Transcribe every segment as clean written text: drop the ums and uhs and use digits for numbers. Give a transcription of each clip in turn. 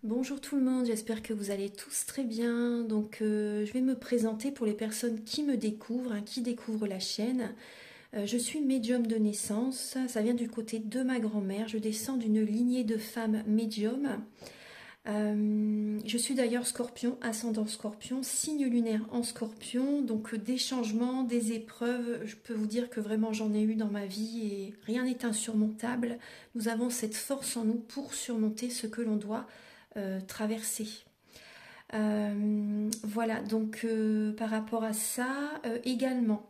Bonjour tout le monde, j'espère que vous allez tous très bien. Donc je vais me présenter pour les personnes qui me découvrent, qui découvrent la chaîne. Je suis médium de naissance, ça vient du côté de ma grand-mère. Je descends d'une lignée de femmes médiums. Je suis d'ailleurs scorpion, ascendant scorpion, signe lunaire en scorpion. Donc des changements, des épreuves, je peux vous dire que vraiment j'en ai eu dans ma vie et rien n'est insurmontable. Nous avons cette force en nous pour surmonter ce que l'on doit traverser. Voilà, donc par rapport à ça, également,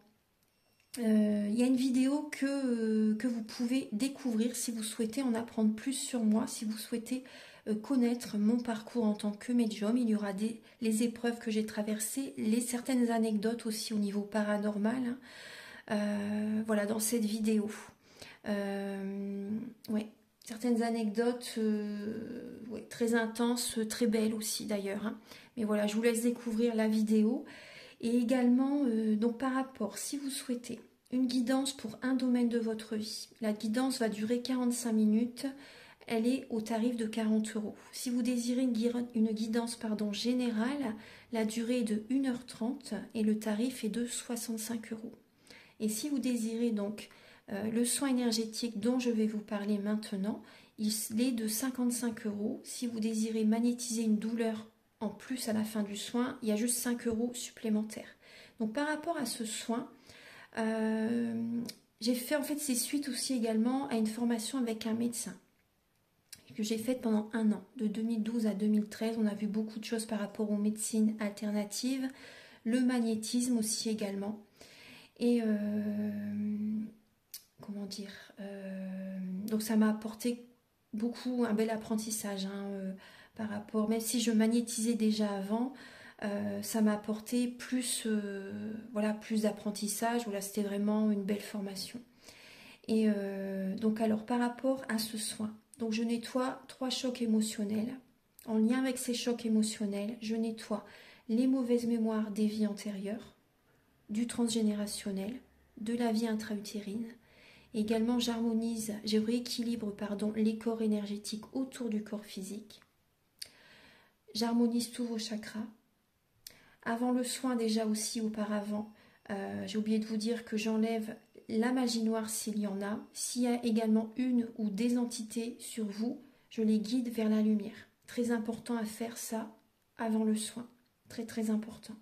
il y a une vidéo que vous pouvez découvrir si vous souhaitez en apprendre plus sur moi, si vous souhaitez connaître mon parcours en tant que médium. Il y aura les épreuves que j'ai traversées, certaines anecdotes aussi au niveau paranormal, voilà, dans cette vidéo. Ouais. Certaines anecdotes ouais, très intenses, très belles aussi d'ailleurs. Mais voilà, je vous laisse découvrir la vidéo. Et également, donc par rapport, si vous souhaitez une guidance pour un domaine de votre vie, la guidance va durer 45 minutes. Elle est au tarif de 40 €. Si vous désirez une guidance générale, la durée est de 1h30 et le tarif est de 65 €. Et si vous désirez donc le soin énergétique dont je vais vous parler maintenant, il est de 55 €. Si vous désirez magnétiser une douleur en plus à la fin du soin, il y a juste 5 € supplémentaires. Donc par rapport à ce soin, j'ai fait en fait c'est suite aussi également à une formation avec un médecin que j'ai faite pendant un an, de 2012 à 2013. On a vu beaucoup de choses par rapport aux médecines alternatives, le magnétisme aussi également. Et comment dire, donc ça m'a apporté beaucoup, un bel apprentissage par rapport, même si je magnétisais déjà avant, ça m'a apporté plus, voilà, plus d'apprentissage. Voilà, c'était vraiment une belle formation. Et donc alors par rapport à ce soin, donc je nettoie 3 chocs émotionnels. En lien avec ces chocs émotionnels, je nettoie les mauvaises mémoires des vies antérieures, du transgénérationnel, de la vie intra-utérine. Également, je rééquilibre les corps énergétiques autour du corps physique. J'harmonise tous vos chakras. Avant le soin, déjà aussi auparavant, j'ai oublié de vous dire que j'enlève la magie noire s'il y en a. S'il y a également une ou des entités sur vous, je les guide vers la lumière. Très important à faire ça avant le soin. Très très important.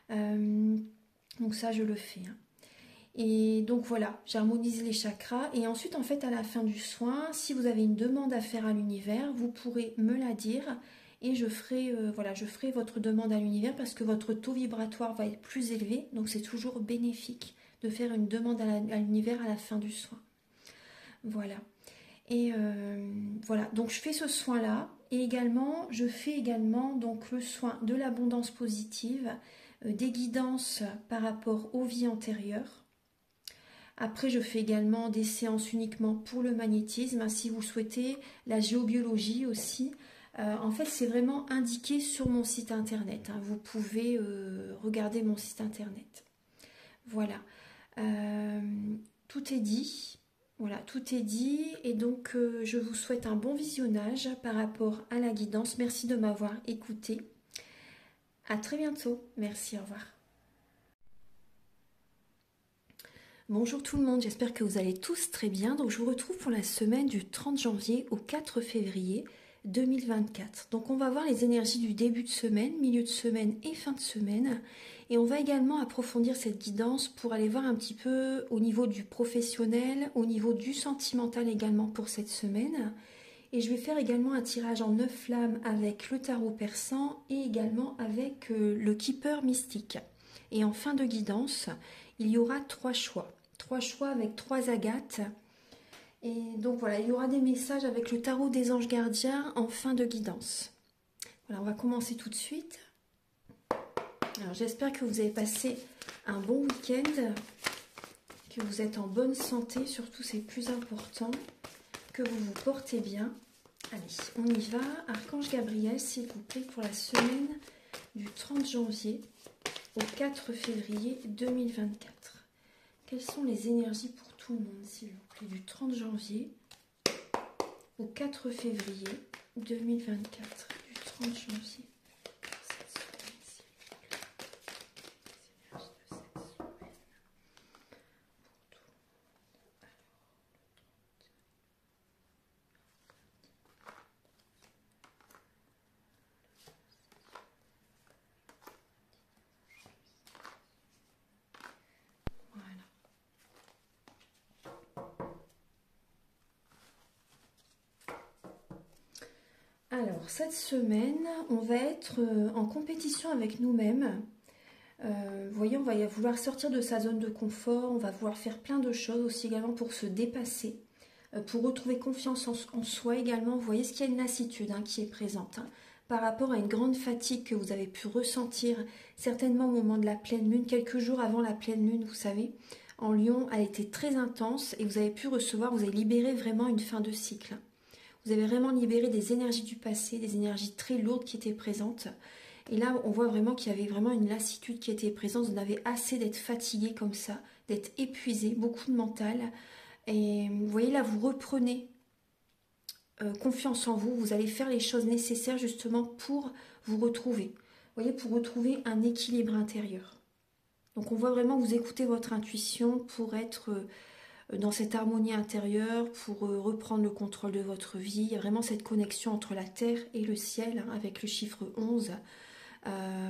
Donc ça, je le fais. Et donc voilà, j'harmonise les chakras. Et ensuite, en fait, à la fin du soin, si vous avez une demande à faire à l'univers, vous pourrez me la dire. Et je ferai, voilà, je ferai votre demande à l'univers parce que votre taux vibratoire va être plus élevé. Donc c'est toujours bénéfique de faire une demande à l'univers à la fin du soin. Voilà. Et voilà, donc je fais ce soin-là. Et également, je fais également donc, le soin de l'abondance positive, des guidances par rapport aux vies antérieures. Après, je fais également des séances uniquement pour le magnétisme, si vous souhaitez, la géobiologie aussi. En fait, c'est vraiment indiqué sur mon site internet. Vous pouvez regarder mon site internet. Voilà. Tout est dit. Voilà, tout est dit. Et donc, je vous souhaite un bon visionnage par rapport à la guidance. Merci de m'avoir écouté. À très bientôt. Merci, au revoir. Bonjour tout le monde, j'espère que vous allez tous très bien. Donc je vous retrouve pour la semaine du 30 janvier au 4 février 2024. Donc on va voir les énergies du début de semaine, milieu de semaine et fin de semaine. Et on va également approfondir cette guidance pour aller voir un petit peu au niveau du professionnel, au niveau du sentimental également pour cette semaine. Et je vais faire également un tirage en 9 flammes avec le tarot persan et également avec le keeper mystique. Et en fin de guidance, il y aura 3 choix. 3 choix avec 3 agates. Et donc voilà, il y aura des messages avec le tarot des anges gardiens en fin de guidance. Voilà, on va commencer tout de suite. Alors j'espère que vous avez passé un bon week-end, que vous êtes en bonne santé, surtout c'est le plus important, que vous vous portez bien. Allez, on y va. Archange Gabriel, s'il vous plaît, pour la semaine du 30 janvier au 4 février 2024. Quelles sont les énergies pour tout le monde, s'il vous plaît, du 30 janvier au 4 février 2024, du 30 janvier. Alors, cette semaine, on va être en compétition avec nous-mêmes. Vous voyez, on va vouloir sortir de sa zone de confort, on va vouloir faire plein de choses aussi également pour se dépasser, pour retrouver confiance en soi également. Vous voyez, ce qu'il y a une lassitude qui est présente par rapport à une grande fatigue que vous avez pu ressentir certainement au moment de la pleine lune, quelques jours avant la pleine lune, vous savez. En Lion, elle était très intense et vous avez pu recevoir, vous avez libéré vraiment une fin de cycle. Vous avez vraiment libéré des énergies du passé, des énergies très lourdes qui étaient présentes. Et là, on voit vraiment qu'il y avait vraiment une lassitude qui était présente. Vous en avez assez d'être fatigué comme ça, d'être épuisé, beaucoup de mental. Et vous voyez, là, vous reprenez confiance en vous. Vous allez faire les choses nécessaires justement pour vous retrouver. Vous voyez, pour retrouver un équilibre intérieur. Donc, on voit vraiment que vous écoutez votre intuition pour être dans cette harmonie intérieure, pour reprendre le contrôle de votre vie. Il y a vraiment cette connexion entre la terre et le ciel avec le chiffre 11.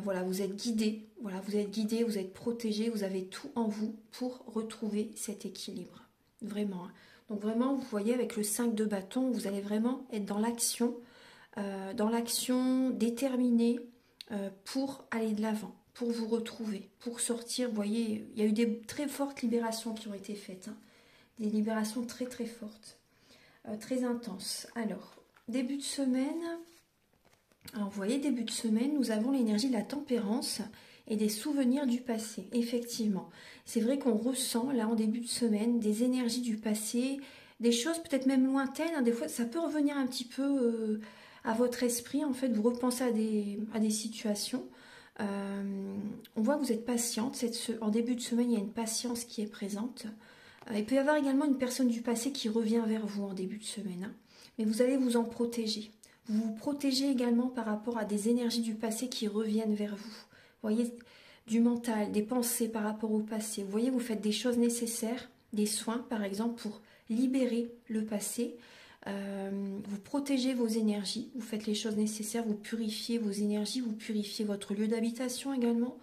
Voilà, vous êtes guidé, voilà, vous êtes protégé, vous avez tout en vous pour retrouver cet équilibre. Vraiment. Donc vraiment, vous voyez, avec le 5 de bâton, vous allez vraiment être dans l'action déterminée pour aller de l'avant, pour vous retrouver, pour sortir. Vous voyez, il y a eu des très fortes libérations qui ont été faites. Des libérations très très fortes, très intenses. Alors, début de semaine, alors vous voyez, début de semaine, nous avons l'énergie de la tempérance et des souvenirs du passé, effectivement. C'est vrai qu'on ressent, là, en début de semaine, des énergies du passé, des choses peut-être même lointaines, des fois, ça peut revenir un petit peu à votre esprit, en fait, vous repensez à des situations. On voit que vous êtes patiente, en début de semaine, il y a une patience qui est présente. Il peut y avoir également une personne du passé qui revient vers vous en début de semaine, mais vous allez vous en protéger. Vous vous protégez également par rapport à des énergies du passé qui reviennent vers vous. Vous voyez, du mental, des pensées par rapport au passé. Vous voyez, vous faites des choses nécessaires, des soins par exemple pour libérer le passé. Vous protégez vos énergies, vous faites les choses nécessaires, vous purifiez vos énergies, vous purifiez votre lieu d'habitation également.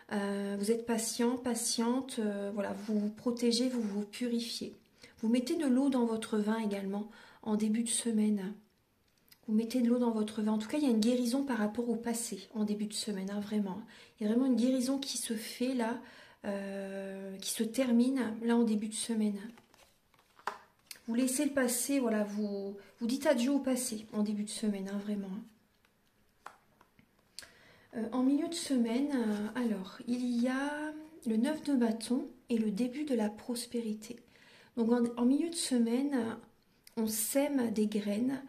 Vous êtes patient, patiente, voilà, vous vous protégez, vous vous purifiez. Vous mettez de l'eau dans votre vin également en début de semaine. Vous mettez de l'eau dans votre vin. En tout cas, il y a une guérison par rapport au passé en début de semaine, vraiment. Il y a vraiment une guérison qui se fait là, qui se termine là en début de semaine. Vous laissez le passé, voilà, vous dites adieu au passé en début de semaine, vraiment. En milieu de semaine, alors, il y a le 9 de bâton et le début de la prospérité. Donc en milieu de semaine, on sème des graines,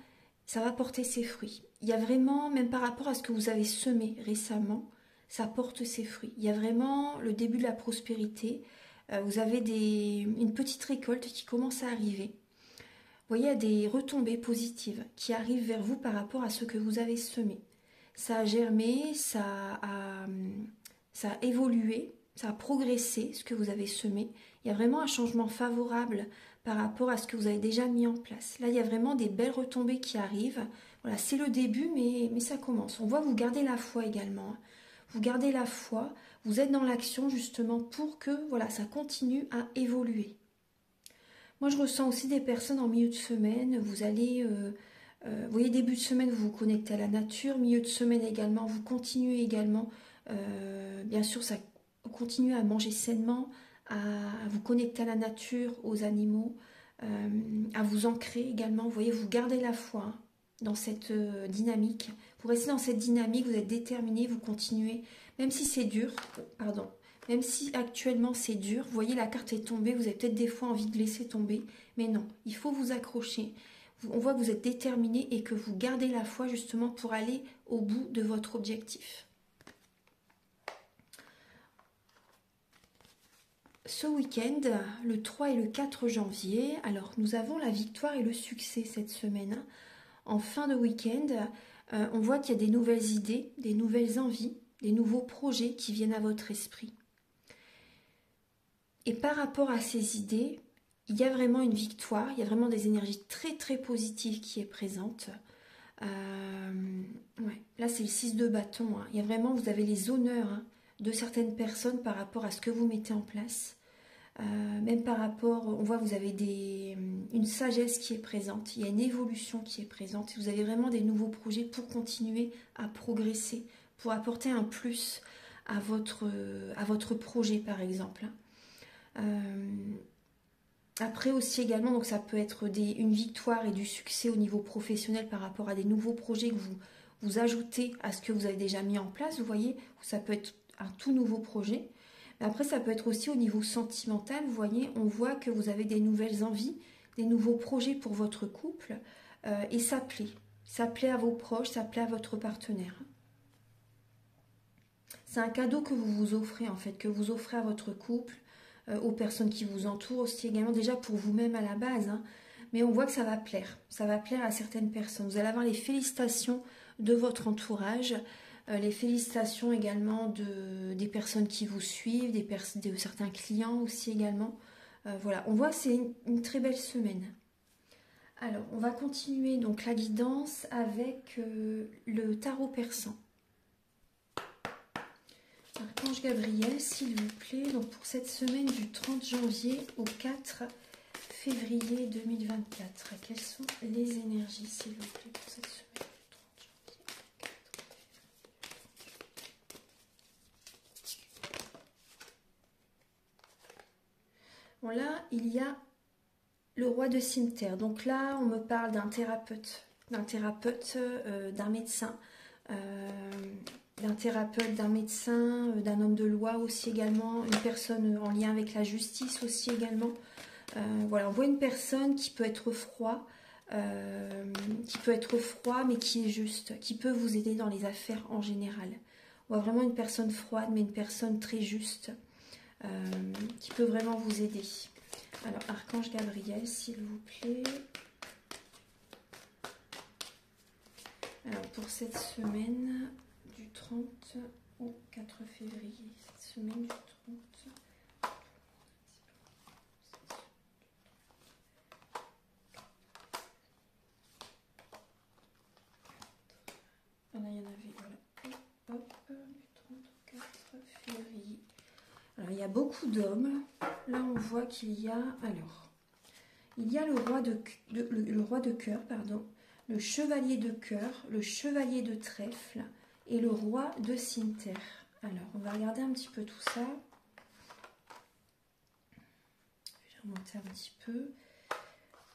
ça va porter ses fruits. Il y a vraiment, même par rapport à ce que vous avez semé récemment, ça porte ses fruits. Il y a vraiment le début de la prospérité. Vous avez une petite récolte qui commence à arriver. Vous voyez, il y a des retombées positives qui arrivent vers vous par rapport à ce que vous avez semé. Ça a germé, ça a évolué, ça a progressé, ce que vous avez semé. Il y a vraiment un changement favorable par rapport à ce que vous avez déjà mis en place. Là, il y a vraiment des belles retombées qui arrivent. Voilà, c'est le début, mais ça commence. On voit que vous gardez la foi également. Vous gardez la foi, vous êtes dans l'action justement pour que voilà, ça continue à évoluer. Moi, je ressens aussi des personnes en milieu de semaine. Vous allez, vous voyez, début de semaine, vous vous connectez à la nature. Milieu de semaine également, vous continuez également, bien sûr, ça continue à manger sainement, à vous connecter à la nature, aux animaux, à vous ancrer également. Vous voyez, vous gardez la foi dans cette dynamique. Vous restez dans cette dynamique, vous êtes déterminé, vous continuez, même si c'est dur, pardon. Même si actuellement c'est dur, vous voyez la carte est tombée, vous avez peut-être des fois envie de laisser tomber, mais non, il faut vous accrocher. On voit que vous êtes déterminé et que vous gardez la foi justement pour aller au bout de votre objectif. ce week-end, le 3 et le 4 janvier, alors nous avons la victoire et le succès cette semaine. En fin de week-end, on voit qu'il y a des nouvelles idées, des nouvelles envies, des nouveaux projets qui viennent à votre esprit. Et par rapport à ces idées, il y a vraiment une victoire, il y a vraiment des énergies très très positives qui est présente. Ouais. Là c'est le 6 de bâton, hein. Il y a vraiment, vous avez les honneurs, hein, de certaines personnes par rapport à ce que vous mettez en place. Même par rapport, on voit vous avez une sagesse qui est présente, il y a une évolution qui est présente, vous avez vraiment des nouveaux projets pour continuer à progresser, pour apporter un plus à votre projet par exemple. Après aussi également, donc ça peut être une victoire et du succès au niveau professionnel par rapport à des nouveaux projets que vous ajoutez à ce que vous avez déjà mis en place, vous voyez, ça peut être un tout nouveau projet. Après, ça peut être aussi au niveau sentimental, vous voyez, on voit que vous avez des nouvelles envies, des nouveaux projets pour votre couple, et ça plaît. Ça plaît à vos proches, ça plaît à votre partenaire. C'est un cadeau que vous vous offrez, en fait, que vous offrez à votre couple, aux personnes qui vous entourent aussi également, déjà pour vous-même à la base, hein. Mais on voit que ça va plaire à certaines personnes. Vous allez avoir les félicitations de votre entourage, les félicitations également des personnes qui vous suivent, de certains clients aussi également. Voilà, on voit que c'est une très belle semaine. Alors, on va continuer donc la guidance avec le tarot persan. Archange Gabriel, s'il vous plaît, donc pour cette semaine du 30 janvier au 4 février 2024, quelles sont les énergies, s'il vous plaît, pour cette semaine du 30 janvier. Bon, là, il y a le roi de cimeterre. Donc là, on me parle d'un thérapeute, d'un médecin, d'un médecin, d'un homme de loi aussi également, une personne en lien avec la justice aussi également. Voilà, on voit une personne qui peut être froid, mais qui est juste, qui peut vous aider dans les affaires en général. On voit vraiment une personne froide, mais une personne très juste, qui peut vraiment vous aider. Alors, Archange Gabriel, s'il vous plaît. Alors, pour cette semaine du 30 au 4 février, cette semaine du 30. Ah, là, il y en avait, voilà. Hop, du 30 au 4 février. Alors, il y a beaucoup d'hommes. Là, on voit qu'il y a, alors, il y a le roi de cœur, pardon, le chevalier de cœur, le chevalier de trèfle et le roi de cimeterre. Alors, on va regarder un petit peu tout ça. Je vais remonter un petit peu.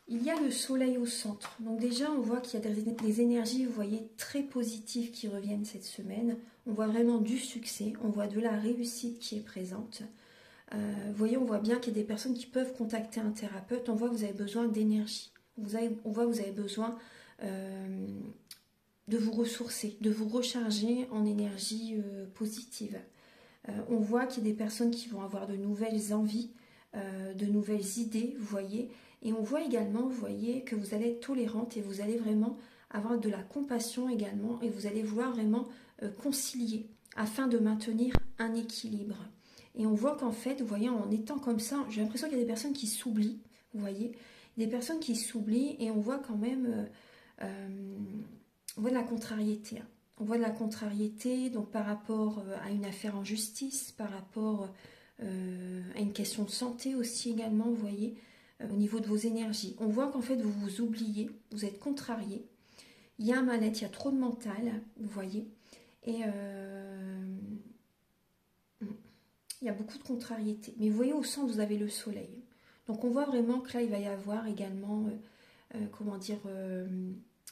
Il y a le soleil au centre. Donc déjà, on voit qu'il y a des énergies, vous voyez, très positives qui reviennent cette semaine. On voit vraiment du succès, on voit de la réussite qui est présente. Vous voyez, on voit bien qu'il y a des personnes qui peuvent contacter un thérapeute. On voit que vous avez besoin d'énergie. On voit que vous avez besoin de vous ressourcer, de vous recharger en énergie positive. On voit qu'il y a des personnes qui vont avoir de nouvelles envies, de nouvelles idées, vous voyez. Et on voit également, vous voyez, que vous allez être tolérante et vous allez vraiment avoir de la compassion également. Et vous allez vouloir vraiment concilier afin de maintenir un équilibre. Et on voit qu'en fait, vous voyez, en étant comme ça, j'ai l'impression qu'il y a des personnes qui s'oublient, vous voyez. Des personnes qui s'oublient et on voit quand même, on voit de la contrariété. Hein. On voit de la contrariété donc par rapport à une affaire en justice, par rapport à une question de santé aussi également, vous voyez, au niveau de vos énergies. On voit qu'en fait, vous vous oubliez, vous êtes contrarié. Il y a un mal-être, il y a trop de mental, vous voyez. Et il y a beaucoup de contrariété. Mais vous voyez, au centre, vous avez le soleil. Donc on voit vraiment que là, il va y avoir également, comment dire,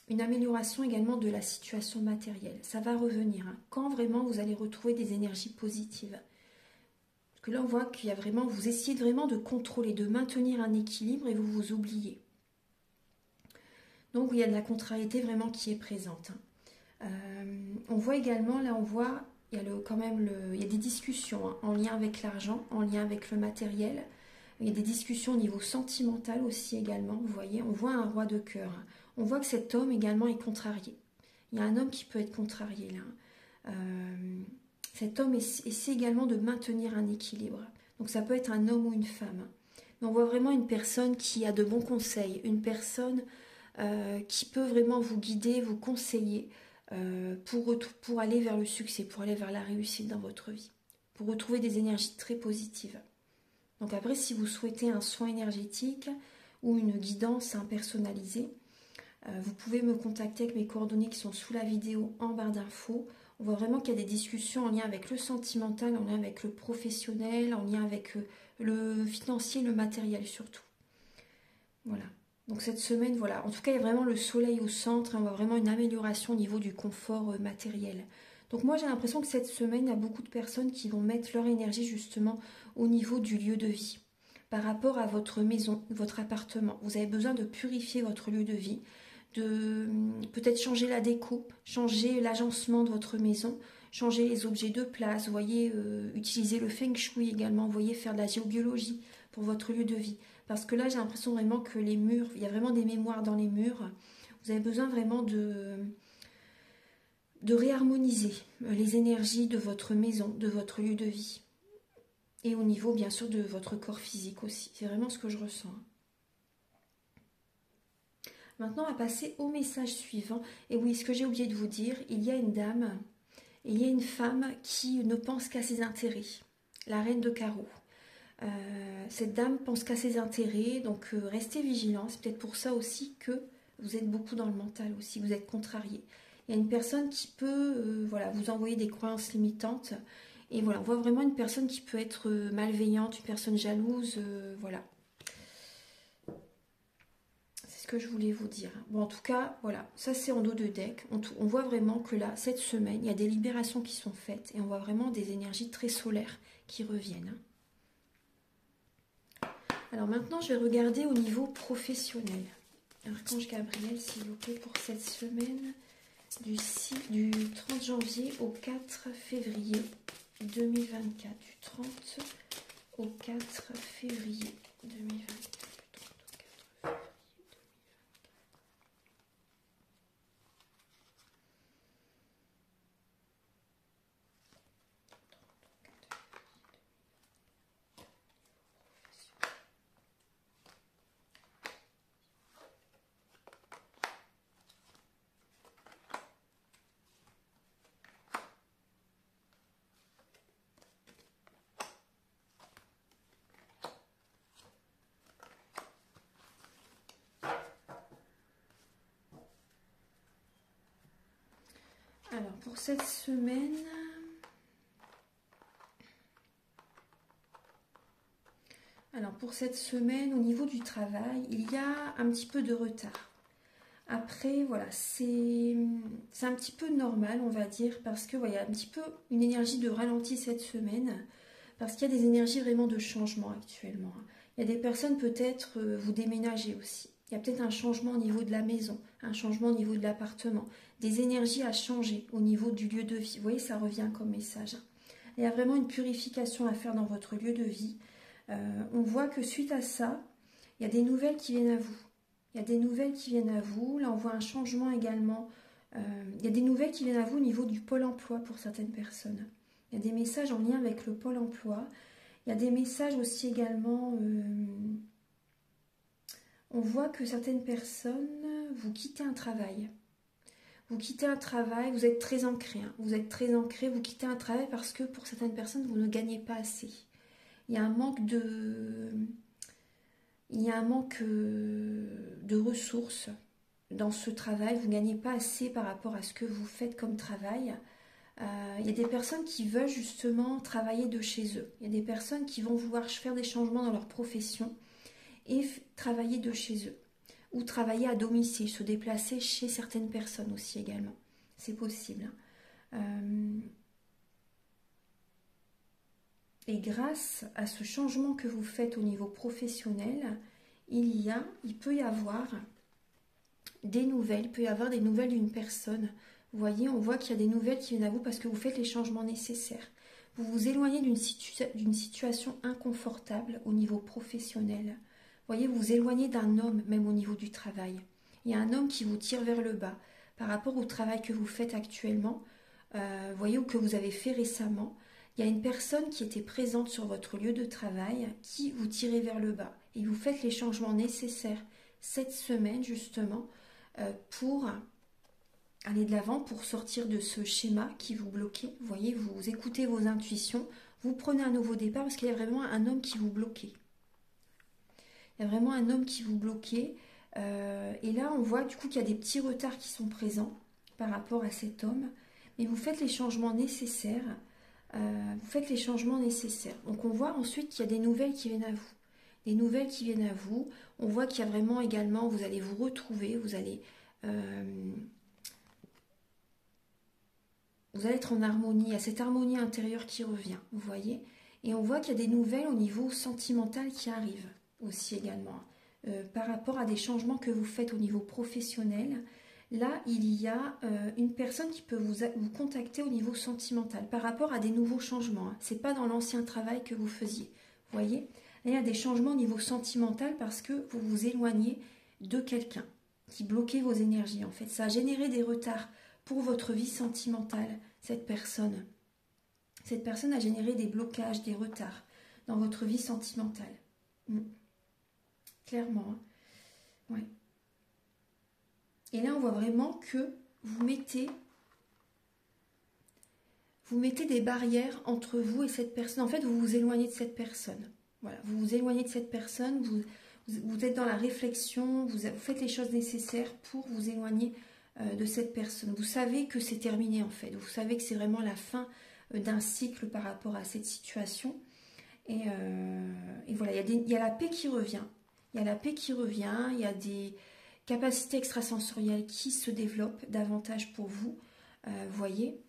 une amélioration également de la situation matérielle. Ça va revenir. Hein, quand vraiment vous allez retrouver des énergies positives. Parce que là, on voit qu'il y a vraiment, vous essayez vraiment de contrôler, de maintenir un équilibre et vous vous oubliez. Donc, il y a de la contrariété vraiment qui est présente. On voit également, là, on voit quand même il y a des discussions hein, en lien avec l'argent, en lien avec le matériel. Il y a des discussions au niveau sentimental aussi également. Vous voyez, on voit un roi de cœur. On voit que cet homme également est contrarié. Il y a un homme qui peut être contrarié là. Cet homme essaie également de maintenir un équilibre. Donc ça peut être un homme ou une femme. Mais on voit vraiment une personne qui a de bons conseils, une personne qui peut vraiment vous guider, vous conseiller pour aller vers le succès, pour aller vers la réussite dans votre vie, pour retrouver des énergies très positives. Donc après, si vous souhaitez un soin énergétique ou une guidance personnalisée, vous pouvez me contacter avec mes coordonnées qui sont sous la vidéo en barre d'infos. On voit vraiment qu'il y a des discussions en lien avec le sentimental, en lien avec le professionnel, en lien avec le financier, le matériel surtout. Voilà. Donc cette semaine, voilà. En tout cas, il y a vraiment le soleil au centre. On voit vraiment une amélioration au niveau du confort matériel. Donc moi, j'ai l'impression que cette semaine, il y a beaucoup de personnes qui vont mettre leur énergie justement au niveau du lieu de vie. Par rapport à votre maison, votre appartement. Vous avez besoin de purifier votre lieu de vie, de peut-être changer la déco, changer l'agencement de votre maison, changer les objets de place, vous voyez, utiliser le feng shui également, vous voyez, faire de la géobiologie pour votre lieu de vie. Parce que là, j'ai l'impression vraiment que les murs, il y a vraiment des mémoires dans les murs. Vous avez besoin vraiment de réharmoniser les énergies de votre maison, de votre lieu de vie. Et au niveau, bien sûr, de votre corps physique aussi. C'est vraiment ce que je ressens. Maintenant, on va passer au message suivant. Et oui, ce que j'ai oublié de vous dire, il y a une dame, il y a une femme qui ne pense qu'à ses intérêts. La reine de carreau. Cette dame pense qu'à ses intérêts, donc restez vigilants. C'est peut-être pour ça aussi que vous êtes beaucoup dans le mental aussi, vous êtes contrarié. Il y a une personne qui peut voilà, vous envoyer des croyances limitantes. Et voilà, on voit vraiment une personne qui peut être malveillante, une personne jalouse, voilà. C'est ce que je voulais vous dire. Bon, en tout cas, voilà, ça c'est en dos de deck. On voit vraiment que là, cette semaine, il y a des libérations qui sont faites. Et on voit vraiment des énergies très solaires qui reviennent. Alors maintenant, je vais regarder au niveau professionnel. Archange Gabriel, s'il vous plaît, pour cette semaine du 30 janvier au 4 février 2024. Du 30 au 4 février 2024. Alors pour cette semaine, au niveau du travail, il y a un petit peu de retard. Après, voilà, c'est un petit peu normal, on va dire, parce que voilà, il y a un petit peu une énergie de ralenti cette semaine, parce qu'il y a des énergies vraiment de changement actuellement. Il y a des personnes, peut-être, vous déménagez aussi. Il y a peut-être un changement au niveau de la maison, un changement au niveau de l'appartement, des énergies à changer au niveau du lieu de vie. Vous voyez, ça revient comme message. Il y a vraiment une purification à faire dans votre lieu de vie. On voit que suite à ça, il y a des nouvelles qui viennent à vous. Il y a des nouvelles qui viennent à vous. Là, on voit un changement également. Il y a des nouvelles qui viennent à vous au niveau du pôle emploi pour certaines personnes. Il y a des messages en lien avec le pôle emploi. Il y a des messages aussi également... on voit que certaines personnes, vous quittez un travail. Vous quittez un travail, vous êtes très ancré. Hein. Vous êtes très ancré, vous quittez un travail parce que pour certaines personnes, vous ne gagnez pas assez. Il y a un manque de... Il y a un manque de ressources dans ce travail. Vous ne gagnez pas assez par rapport à ce que vous faites comme travail. Il y a des personnes qui veulent justement travailler de chez eux. Il y a des personnes qui vont vouloir faire des changements dans leur profession et travailler de chez eux. Ou travailler à domicile, se déplacer chez certaines personnes aussi également. C'est possible. Et grâce à ce changement que vous faites au niveau professionnel, il peut y avoir des nouvelles. Il peut y avoir des nouvelles d'une personne Vous voyez, on voit qu'il y a des nouvelles qui viennent à vous parce que vous faites les changements nécessaires. Vous vous éloignez d'une situation inconfortable au niveau professionnel. Vous voyez, vous vous éloignez d'un homme, même au niveau du travail. Il y a un homme qui vous tire vers le bas par rapport au travail que vous faites actuellement, vous voyez, ou que vous avez fait récemment. Il y a une personne qui était présente sur votre lieu de travail qui vous tirait vers le bas. Et vous faites les changements nécessaires cette semaine, justement, pour aller de l'avant, pour sortir de ce schéma qui vous bloquait. Vous voyez, vous écoutez vos intuitions, vous prenez un nouveau départ parce qu'il y a vraiment un homme qui vous bloquait. Il y a vraiment un homme qui vous bloquait. Et là, on voit du coup qu'il y a des petits retards qui sont présents par rapport à cet homme. Mais vous faites les changements nécessaires. Vous faites les changements nécessaires. Donc on voit ensuite qu'il y a des nouvelles qui viennent à vous. Des nouvelles qui viennent à vous. On voit qu'il y a vraiment également, vous allez vous retrouver, vous allez être en harmonie. Il y a cette harmonie intérieure qui revient, vous voyez. Et on voit qu'il y a des nouvelles au niveau sentimental qui arrivent aussi également. Par rapport à des changements que vous faites au niveau professionnel, là, il y a une personne qui peut vous contacter au niveau sentimental par rapport à des nouveaux changements. Hein. Ce n'est pas dans l'ancien travail que vous faisiez. Vous voyez, là, il y a des changements au niveau sentimental parce que vous vous éloignez de quelqu'un qui bloquait vos énergies. En fait, ça a généré des retards pour votre vie sentimentale, cette personne. Cette personne a généré des blocages, des retards dans votre vie sentimentale. Clairement. Hein. Ouais. Et là, on voit vraiment que vous mettez des barrières entre vous et cette personne. En fait, vous vous éloignez de cette personne. Voilà, vous vous éloignez de cette personne, vous êtes dans la réflexion, vous faites les choses nécessaires pour vous éloigner de cette personne. Vous savez que c'est terminé en fait. Vous savez que c'est vraiment la fin d'un cycle par rapport à cette situation. Et voilà, il y a la paix qui revient. Il y a la paix qui revient, il y a des capacités extrasensorielles qui se développent davantage pour vous. Voyez,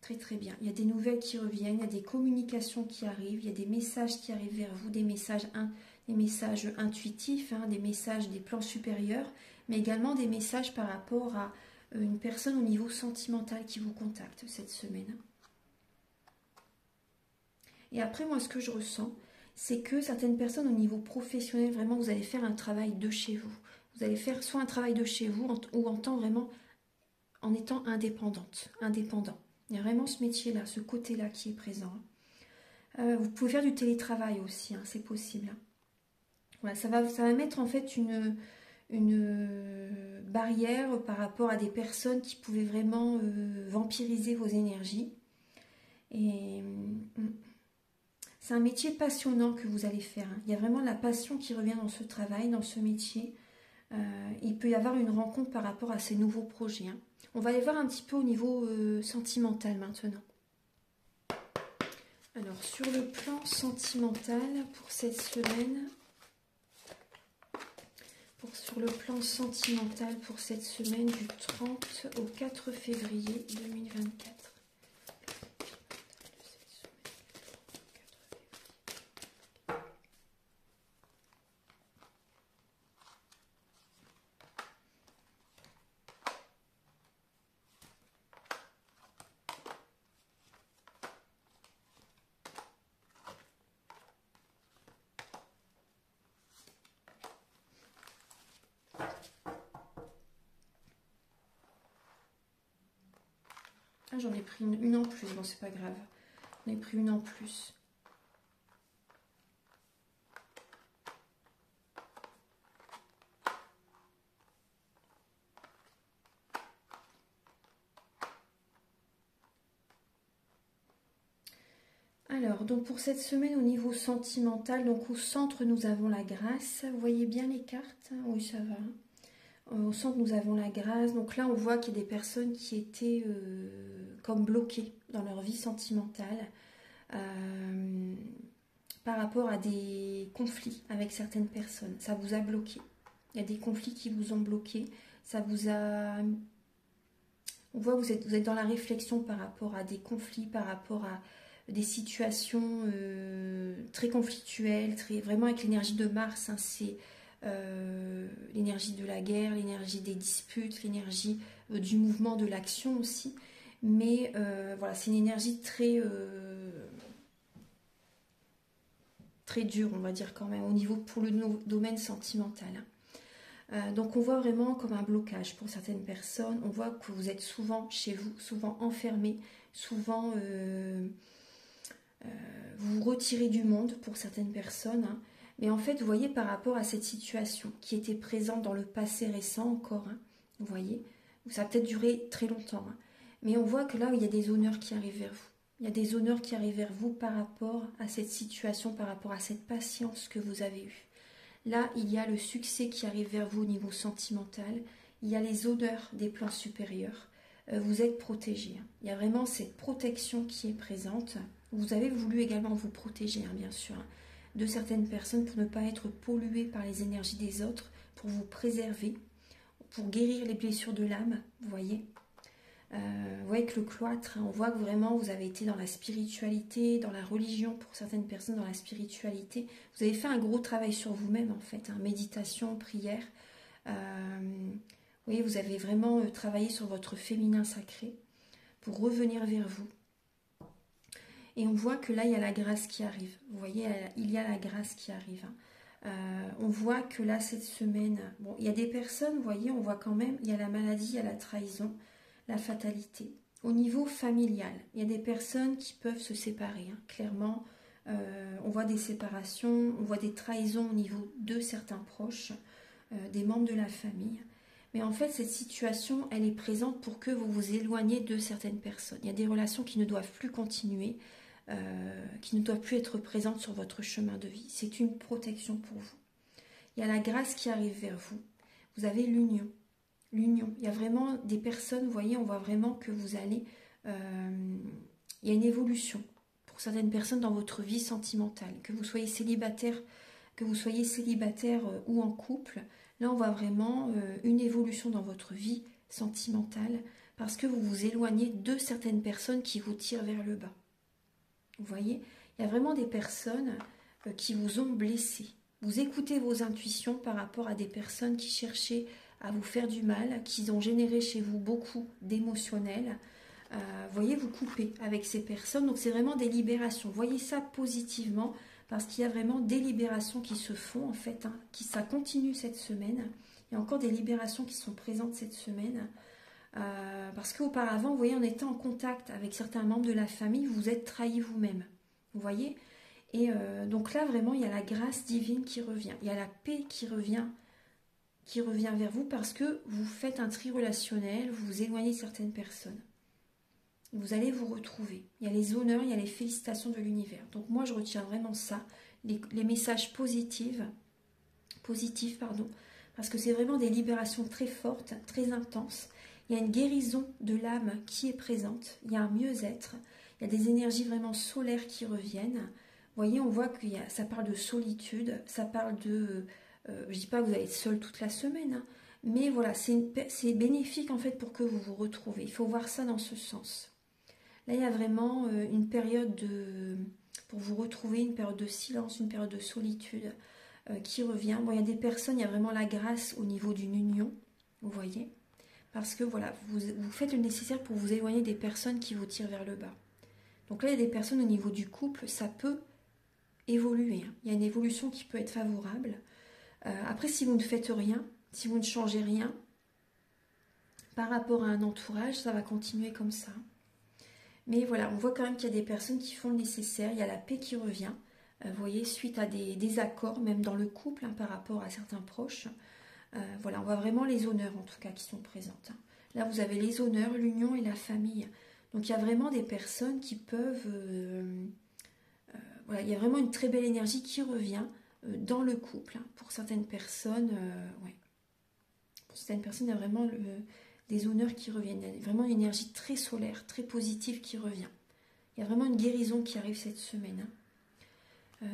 très très bien. Il y a des nouvelles qui reviennent, il y a des communications qui arrivent, il y a des messages qui arrivent vers vous, des messages intuitifs, hein, des messages des plans supérieurs, mais également des messages par rapport à une personne au niveau sentimental qui vous contacte cette semaine. Et après, moi, ce que je ressens, c'est que certaines personnes au niveau professionnel, vraiment, vous allez faire un travail de chez vous. Vous allez faire soit un travail de chez vous, ou en temps vraiment, en étant indépendant. Il y a vraiment ce métier-là, ce côté-là qui est présent. Vous pouvez faire du télétravail aussi, hein, c'est possible. Voilà, ça va mettre en fait une barrière par rapport à des personnes qui pouvaient vraiment vampiriser vos énergies. Et c'est un métier passionnant que vous allez faire. Hein. Il y a vraiment la passion qui revient dans ce travail, dans ce métier. Il peut y avoir une rencontre par rapport à ces nouveaux projets. Hein. On va aller voir un petit peu au niveau sentimental maintenant. Alors, sur le plan sentimental pour cette semaine, sur le plan sentimental pour cette semaine du 30 au 4 février 2024. Ah, j'en ai pris une en plus, bon c'est pas grave. J'en ai pris une en plus. Alors, donc pour cette semaine au niveau sentimental, donc au centre nous avons la grâce. Vous voyez bien les cartes? Oui, ça va. Au centre, nous avons la grâce. Donc là, on voit qu'il y a des personnes qui étaient comme bloquées dans leur vie sentimentale par rapport à des conflits avec certaines personnes. Ça vous a bloqué. Il y a des conflits qui vous ont bloqué. Ça vous a... On voit que vous êtes dans la réflexion par rapport à des conflits, par rapport à des situations très conflictuelles, vraiment avec l'énergie de Mars. Hein, l'énergie de la guerre, l'énergie des disputes, l'énergie du mouvement, de l'action aussi. Mais voilà, c'est une énergie très dure, on va dire quand même, au niveau pour le domaine sentimental. Donc on voit vraiment comme un blocage pour certaines personnes. On voit que vous êtes souvent chez vous, souvent enfermé, souvent vous vous retirez du monde pour certaines personnes. Hein. Mais en fait, vous voyez, par rapport à cette situation qui était présente dans le passé récent encore, hein, vous voyez, ça a peut-être duré très longtemps, hein, mais on voit que là, il y a des honneurs qui arrivent vers vous. Il y a des honneurs qui arrivent vers vous par rapport à cette situation, par rapport à cette patience que vous avez eue. Là, il y a le succès qui arrive vers vous au niveau sentimental. Il y a les honneurs des plans supérieurs. Vous êtes protégé. Hein. Il y a vraiment cette protection qui est présente. Vous avez voulu également vous protéger, hein, bien sûr, hein, de certaines personnes pour ne pas être pollué par les énergies des autres, pour vous préserver, pour guérir les blessures de l'âme, vous voyez. Vous voyez que le cloître, hein, on voit que vraiment vous avez été dans la spiritualité, dans la religion, pour certaines personnes dans la spiritualité. Vous avez fait un gros travail sur vous-même en fait, hein, méditation, prière. Vous voyez, vous avez vraiment travaillé sur votre féminin sacré pour revenir vers vous. Et on voit que là, il y a la grâce qui arrive. Vous voyez, il y a la grâce qui arrive. Hein. On voit que là, cette semaine, bon, il y a des personnes, vous voyez, on voit quand même, il y a la maladie, il y a la trahison, la fatalité. Au niveau familial, il y a des personnes qui peuvent se séparer, hein, clairement. On voit des séparations, on voit des trahisons au niveau de certains proches, des membres de la famille. Mais en fait, cette situation, elle est présente pour que vous vous éloigniez de certaines personnes. Il y a des relations qui ne doivent plus continuer, qui ne doivent plus être présentes sur votre chemin de vie. C'est une protection pour vous. Il y a la grâce qui arrive vers vous. Vous avez l'union. L'union. Il y a vraiment des personnes, vous voyez, on voit vraiment que vous allez... il y a une évolution pour certaines personnes dans votre vie sentimentale. Que vous soyez célibataire, ou en couple, là on voit vraiment une évolution dans votre vie sentimentale parce que vous vous éloignez de certaines personnes qui vous tirent vers le bas. Vous voyez, il y a vraiment des personnes qui vous ont blessé. Vous écoutez vos intuitions par rapport à des personnes qui cherchaient à vous faire du mal, qui ont généré chez vous beaucoup d'émotionnel. Vous voyez, vous coupez avec ces personnes. Donc c'est vraiment des libérations. Voyez ça positivement parce qu'il y a vraiment des libérations qui se font en fait. Hein, ça continue cette semaine. Il y a encore des libérations qui sont présentes cette semaine. Parce qu'auparavant, vous voyez, en étant en contact avec certains membres de la famille, vous êtes trahi vous-même. Vous voyez. Et donc là, vraiment, il y a la grâce divine qui revient. Il y a la paix qui revient vers vous parce que vous faites un tri relationnel, vous vous éloignez de certaines personnes. Vous allez vous retrouver. Il y a les honneurs, il y a les félicitations de l'univers. Donc moi, je retiens vraiment ça, les messages positifs, parce que c'est vraiment des libérations très fortes, très intenses. Il y a une guérison de l'âme qui est présente, il y a un mieux-être, il y a des énergies vraiment solaires qui reviennent. Vous voyez, on voit que ça parle de solitude, ça parle de... je ne dis pas que vous allez être seul toute la semaine, hein, mais voilà, c'est bénéfique en fait pour que vous vous retrouvez. Il faut voir ça dans ce sens. Là, il y a vraiment une période pour vous retrouver, une période de silence, une période de solitude qui revient. Bon, il y a des personnes, il y a vraiment la grâce au niveau d'une union, vous voyez, parce que voilà, vous faites le nécessaire pour vous éloigner des personnes qui vous tirent vers le bas. Donc là, il y a des personnes au niveau du couple, ça peut évoluer. Hein. Il y a une évolution qui peut être favorable. Après, si vous ne faites rien, si vous ne changez rien, par rapport à un entourage, ça va continuer comme ça. Mais voilà, on voit quand même qu'il y a des personnes qui font le nécessaire, il y a la paix qui revient, vous voyez, suite à des désaccords, même dans le couple, hein, par rapport à certains proches. Voilà, on voit vraiment les honneurs, en tout cas, qui sont présentes. Hein. Là, vous avez les honneurs, l'union et la famille. Donc, il y a vraiment des personnes qui peuvent... voilà, il y a vraiment une très belle énergie qui revient dans le couple. Hein. Pour certaines personnes, ouais. Pour certaines personnes, il y a vraiment... des honneurs qui reviennent. Il y a vraiment une énergie très solaire, très positive qui revient. Il y a vraiment une guérison qui arrive cette semaine.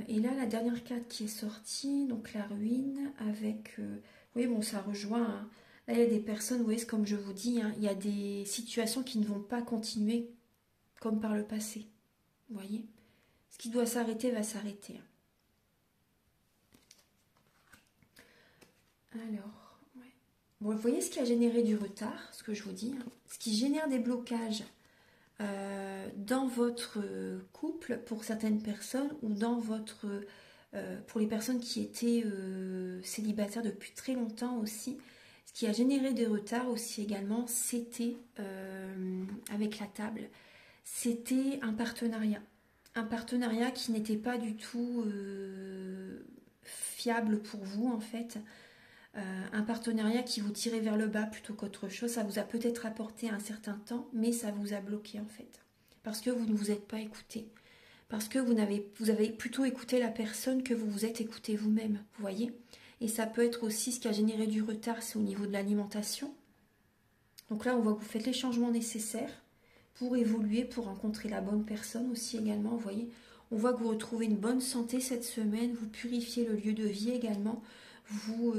Et là, la dernière carte qui est sortie, donc la ruine, avec... oui, bon, ça rejoint... Hein. Là, il y a des personnes, vous voyez, comme je vous dis, hein, il y a des situations qui ne vont pas continuer comme par le passé. Vous voyez ? Ce qui doit s'arrêter va s'arrêter. Alors, ouais. Bon, vous voyez ce qui a généré du retard, ce que je vous dis, hein. Ce qui génère des blocages dans votre couple pour certaines personnes ou dans votre pour les personnes qui étaient célibataires depuis très longtemps aussi. Ce qui a généré des retards aussi également, c'était avec la table, c'était un partenariat. Un partenariat qui n'était pas du tout fiable pour vous en fait. Un partenariat qui vous tirait vers le bas plutôt qu'autre chose. Ça vous a peut-être apporté un certain temps, mais ça vous a bloqué en fait. Parce que vous ne vous êtes pas écouté. Parce que vous avez plutôt écouté la personne que vous vous êtes écouté vous-même. Vous voyez? Et ça peut être aussi ce qui a généré du retard, c'est au niveau de l'alimentation. Donc là, on voit que vous faites les changements nécessaires pour évoluer, pour rencontrer la bonne personne aussi également. Vous voyez? On voit que vous retrouvez une bonne santé cette semaine, vous purifiez le lieu de vie également. Vous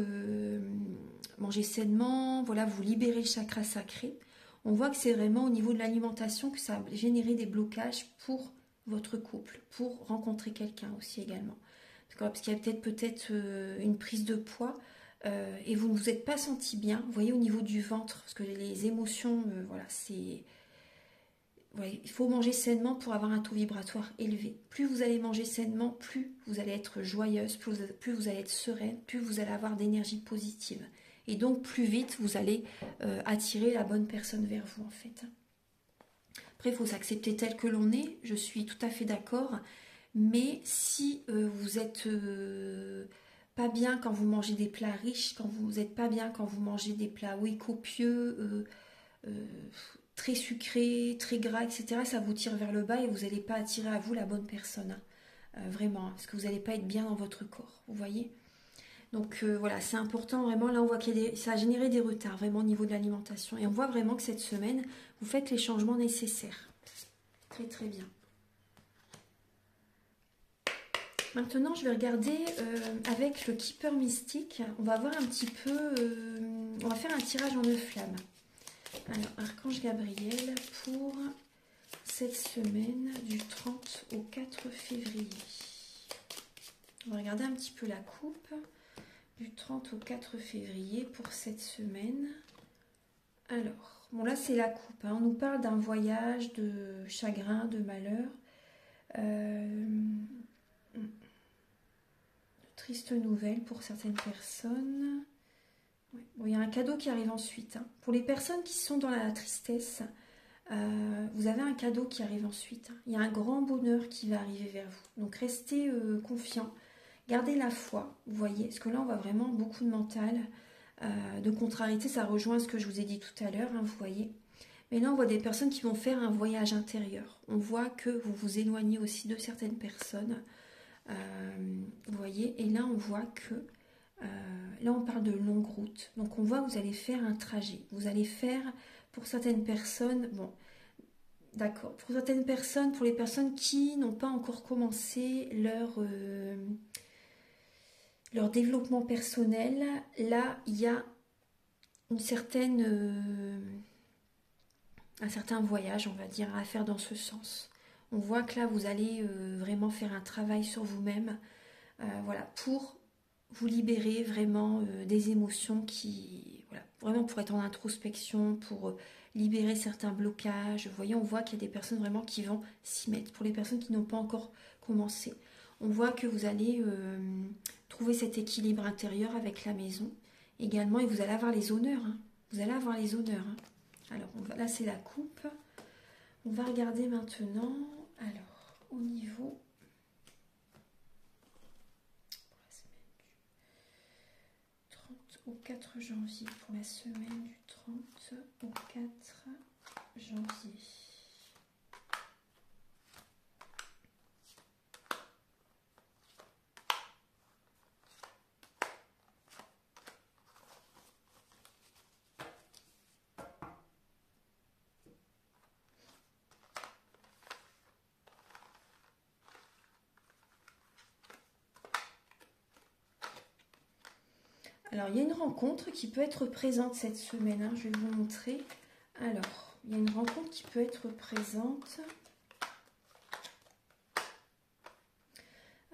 mangez sainement, voilà, vous libérez le chakra sacré. On voit que c'est vraiment au niveau de l'alimentation que ça a généré des blocages pour votre couple, pour rencontrer quelqu'un aussi également. Parce qu'il y a peut-être une prise de poids et vous ne vous êtes pas senti bien. Vous voyez au niveau du ventre, parce que les émotions, voilà, c'est... Ouais, il faut manger sainement pour avoir un taux vibratoire élevé. Plus vous allez manger sainement, plus vous allez être joyeuse, plus vous allez être sereine, plus vous allez avoir d'énergie positive. Et donc plus vite vous allez attirer la bonne personne vers vous en fait. Après il faut s'accepter tel que l'on est, je suis tout à fait d'accord. Mais si vous êtes pas bien quand vous mangez des plats riches, quand vous n'êtes pas bien quand vous mangez des plats oui, copieux, très sucré, très gras, etc., ça vous tire vers le bas et vous n'allez pas attirer à vous la bonne personne. Vraiment, parce que vous n'allez pas être bien dans votre corps, vous voyez. Donc voilà, c'est important vraiment. Là, on voit que ça a généré des retards vraiment au niveau de l'alimentation. Et on voit vraiment que cette semaine, vous faites les changements nécessaires. Très très bien. Maintenant, je vais regarder avec le Keeper Mystique. On va voir un petit peu... on va faire un tirage en 9 flammes. Alors, Archange Gabriel pour cette semaine du 30 au 4 février. On va regarder un petit peu la coupe du 30 au 4 février pour cette semaine. Alors, bon là c'est la coupe. Hein. On nous parle d'un voyage, de chagrin, de malheur. De tristes nouvelles pour certaines personnes. Ouais. Bon, il y a un cadeau qui arrive ensuite. Hein. Pour les personnes qui sont dans la tristesse, vous avez un cadeau qui arrive ensuite. Hein. Il y a un grand bonheur qui va arriver vers vous. Donc restez confiants. Gardez la foi, vous voyez. Parce que là, on voit vraiment beaucoup de mental, de contrariété. Ça rejoint ce que je vous ai dit tout à l'heure, hein, vous voyez. Mais là, on voit des personnes qui vont faire un voyage intérieur. On voit que vous vous éloignez aussi de certaines personnes. Vous voyez. Et là, on voit que... là, on parle de longue route. Donc, on voit que vous allez faire un trajet. Vous allez faire, pour certaines personnes... Bon, d'accord. Pour certaines personnes, pour les personnes qui n'ont pas encore commencé leur développement personnel, là, il y a une un certain voyage, on va dire, à faire dans ce sens. On voit que là, vous allez vraiment faire un travail sur vous-même, voilà, pour vous libérer vraiment des émotions qui, voilà, vraiment pour être en introspection, pour libérer certains blocages. Vous voyez, on voit qu'il y a des personnes vraiment qui vont s'y mettre. Pour les personnes qui n'ont pas encore commencé, on voit que vous allez trouver cet équilibre intérieur avec la maison également, et vous allez avoir les honneurs. Hein. Vous allez avoir les honneurs. Hein. Alors, là, c'est la coupe. On va regarder maintenant, alors, au niveau... au 4 janvier, pour la semaine du 30 au 4 janvier. Alors, il y a une rencontre qui peut être présente cette semaine. Hein, je vais vous montrer. Alors, il y a une rencontre qui peut être présente.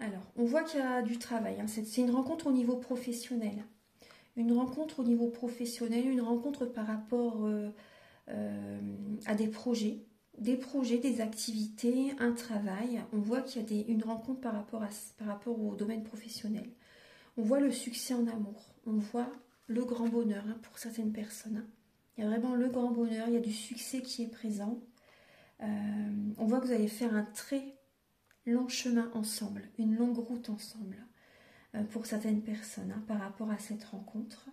Alors, on voit qu'il y a du travail. Hein, c'est une rencontre au niveau professionnel. Une rencontre au niveau professionnel, une rencontre par rapport à des projets, des activités, un travail. On voit qu'il y a une rencontre par rapport au domaine professionnel. On voit le succès en amour. On voit le grand bonheur pour certaines personnes. Il y a vraiment le grand bonheur, il y a du succès qui est présent. On voit que vous allez faire un très long chemin ensemble, une longue route ensemble pour certaines personnes par rapport à cette rencontre.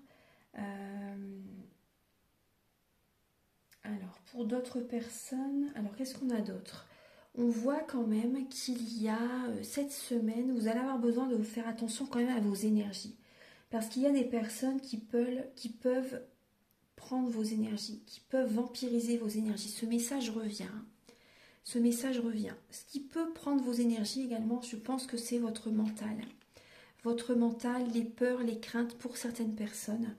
Alors, pour d'autres personnes, alors qu'est-ce qu'on a d'autre? On voit quand même qu'il y a cette semaine, vous allez avoir besoin de faire attention quand même à vos énergies. Parce qu'il y a des personnes qui peuvent prendre vos énergies, qui peuvent vampiriser vos énergies. Ce message revient. Ce message revient. Ce qui peut prendre vos énergies également, je pense que c'est votre mental. Votre mental, les peurs, les craintes pour certaines personnes.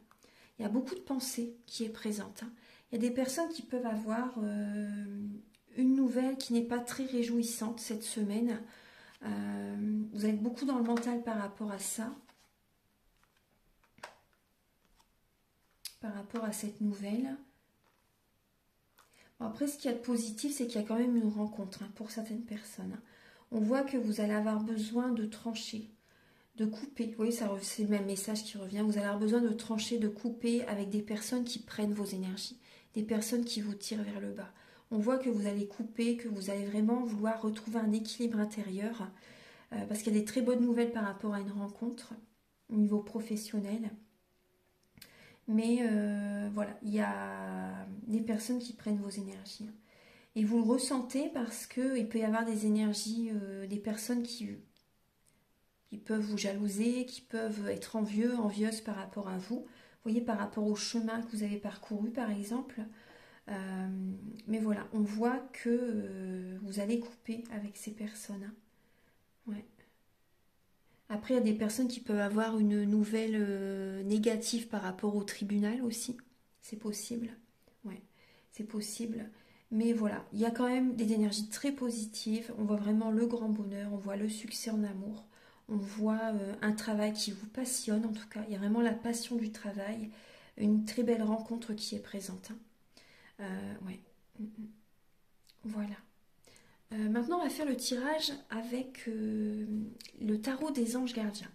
Il y a beaucoup de pensées qui est présente. Il y a des personnes qui peuvent avoir une nouvelle qui n'est pas très réjouissante cette semaine. Vous êtes beaucoup dans le mental par rapport à ça. Par rapport à cette nouvelle. Bon, après, ce qu'il y a de positif, c'est qu'il y a quand même une rencontre pour certaines personnes. On voit que vous allez avoir besoin de trancher, de couper. Vous voyez, c'est le même message qui revient. Vous allez avoir besoin de trancher, de couper avec des personnes qui prennent vos énergies, des personnes qui vous tirent vers le bas. On voit que vous allez couper, que vous allez vraiment vouloir retrouver un équilibre intérieur, parce qu'il y a des très bonnes nouvelles par rapport à une rencontre au niveau professionnel. Mais voilà, il y a des personnes qui prennent vos énergies. Et vous le ressentez parce qu'il peut y avoir des énergies, des personnes qui peuvent vous jalouser, qui peuvent être envieuses par rapport à vous. Vous voyez, par rapport au chemin que vous avez parcouru, par exemple. Mais voilà, on voit que vous allez couper avec ces personnes. Ouais. Après, il y a des personnes qui peuvent avoir une nouvelle négative par rapport au tribunal aussi. C'est possible. Ouais, c'est possible. Mais voilà, il y a quand même des énergies très positives. On voit vraiment le grand bonheur, on voit le succès en amour. On voit un travail qui vous passionne en tout cas. Il y a vraiment la passion du travail. Une très belle rencontre qui est présente. Ouais. Voilà. Maintenant, on va faire le tirage avec le tarot des anges gardiens.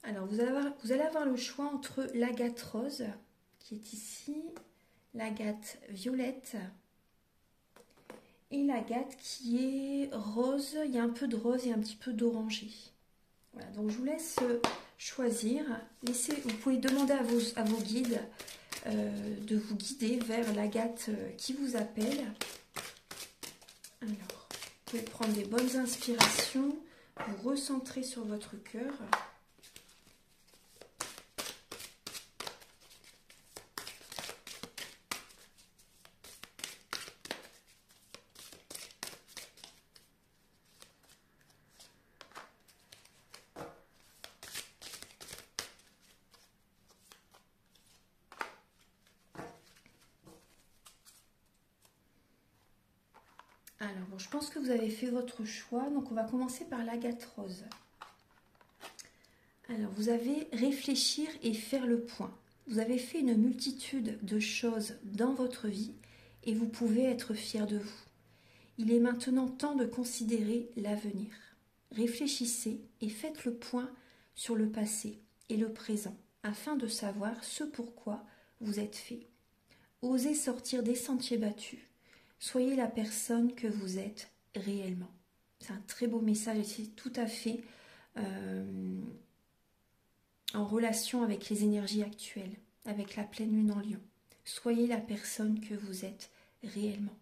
Alors, vous allez avoir le choix entre l'agate rose, qui est ici, l'agate violette, et l'agate qui est rose. Il y a un peu de rose et un petit peu d'orangé. Voilà, donc je vous laisse choisir. Vous pouvez demander à vos guides de vous guider vers l'agate qui vous appelle. Alors, vous pouvez prendre des bonnes inspirations, vous recentrer sur votre cœur. Alors, bon, je pense que vous avez fait votre choix, donc on va commencer par l'agate rose. Alors, vous avez réfléchir et faire le point. Vous avez fait une multitude de choses dans votre vie et vous pouvez être fier de vous. Il est maintenant temps de considérer l'avenir. Réfléchissez et faites le point sur le passé et le présent afin de savoir ce pourquoi vous êtes fait. Osez sortir des sentiers battus. Soyez la personne que vous êtes réellement. C'est un très beau message et c'est tout à fait en relation avec les énergies actuelles, avec la pleine lune en Lion. Soyez la personne que vous êtes réellement.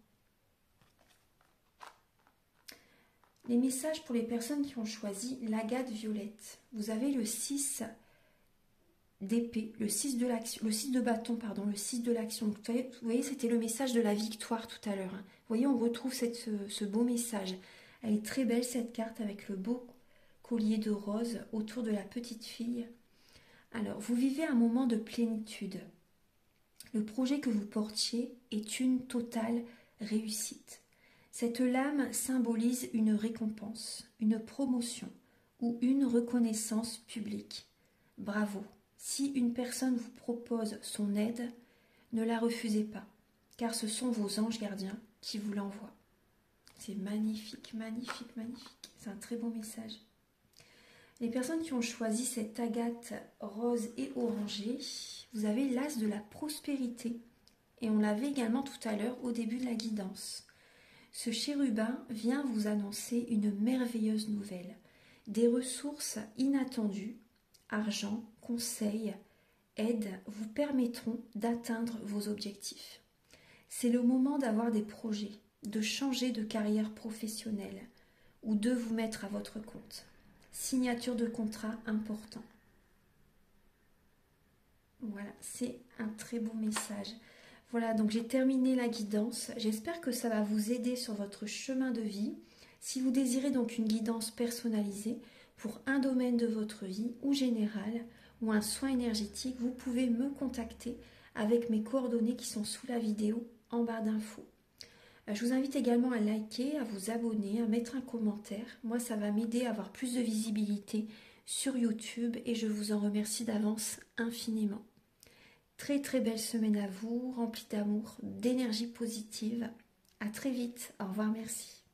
Les messages pour les personnes qui ont choisi l'agate violette. Vous avez le 6 d'épée, le 6 de l'action, le 6 de bâton, pardon, le 6 de l'action. Vous voyez, c'était le message de la victoire tout à l'heure. Vous voyez, on retrouve ce beau message. Elle est très belle cette carte avec le beau collier de rose autour de la petite fille. Alors, vous vivez un moment de plénitude. Le projet que vous portiez est une totale réussite. Cette lame symbolise une récompense, une promotion ou une reconnaissance publique. Bravo, Si une personne vous propose son aide, ne la refusez pas, car ce sont vos anges gardiens qui vous l'envoient. C'est magnifique, magnifique, magnifique. C'est un très bon message. Les personnes qui ont choisi cette agate rose et orangée, vous avez l'as de la prospérité. Et on l'avait également tout à l'heure au début de la guidance. Ce chérubin vient vous annoncer une merveilleuse nouvelle. Des ressources inattendues, argent, conseils, aides vous permettront d'atteindre vos objectifs. C'est le moment d'avoir des projets, de changer de carrière professionnelle ou de vous mettre à votre compte. Signature de contrat important. Voilà, c'est un très bon message. Voilà, donc j'ai terminé la guidance. J'espère que ça va vous aider sur votre chemin de vie. Si vous désirez donc une guidance personnalisée pour un domaine de votre vie ou général ou un soin énergétique, vous pouvez me contacter avec mes coordonnées qui sont sous la vidéo en barre d'infos. Je vous invite également à liker, à vous abonner, à mettre un commentaire. Moi, ça va m'aider à avoir plus de visibilité sur YouTube et je vous en remercie d'avance infiniment. Très très belle semaine à vous, remplie d'amour, d'énergie positive. À très vite. Au revoir, merci.